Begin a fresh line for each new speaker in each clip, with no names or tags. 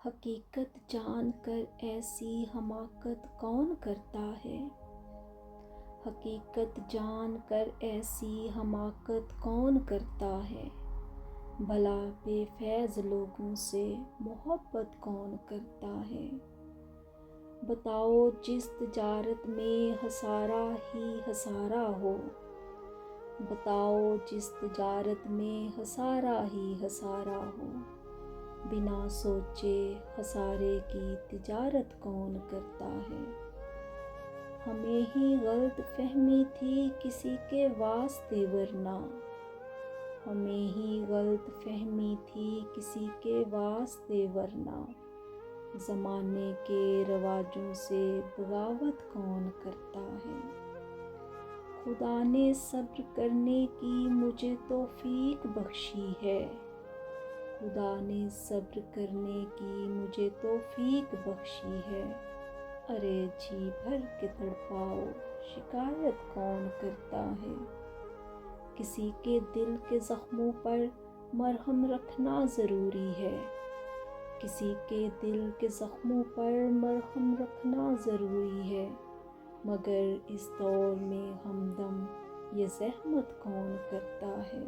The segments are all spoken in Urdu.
حقیقت جان کر ایسی حماقت کون کرتا ہے؟ حقیقت جان کر ایسی حماقت کون کرتا ہے؟ بھلا بے فیض لوگوں سے محبت کون کرتا ہے؟ بتاؤ جس تجارت میں خسارہ ہی خسارہ ہو، بتاؤ جس تجارت میں خسارہ ہی خسارہ ہو، بنا سوچے خسارے کی تجارت کون کرتا ہے؟ ہمیں ہی غلط فہمی تھی کسی کے واسطے ورنہ، ہمیں ہی غلط فہمی تھی کسی کے واسطے ورنہ، زمانے کے رواجوں سے بغاوت کون کرتا ہے؟ خدا نے صبر کرنے کی مجھے توفیق بخشی ہے، خدا نے صبر کرنے کی مجھے توفیق بخشی ہے، ارے جی بھر کے تڑپاؤ شکایت کون کرتا ہے؟ کسی کے دل کے زخموں پر مرہم رکھنا ضروری ہے، کسی کے دل کے زخموں پر مرہم رکھنا ضروری ہے، مگر اس دور میں ہمدم یہ زحمت کون کرتا ہے؟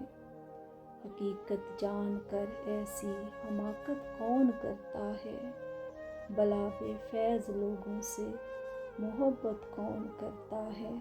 حقیقت جان کر ایسی حماقت کون کرتا ہے؟ بھلا بے فیض لوگوں سے محبت کون کرتا ہے؟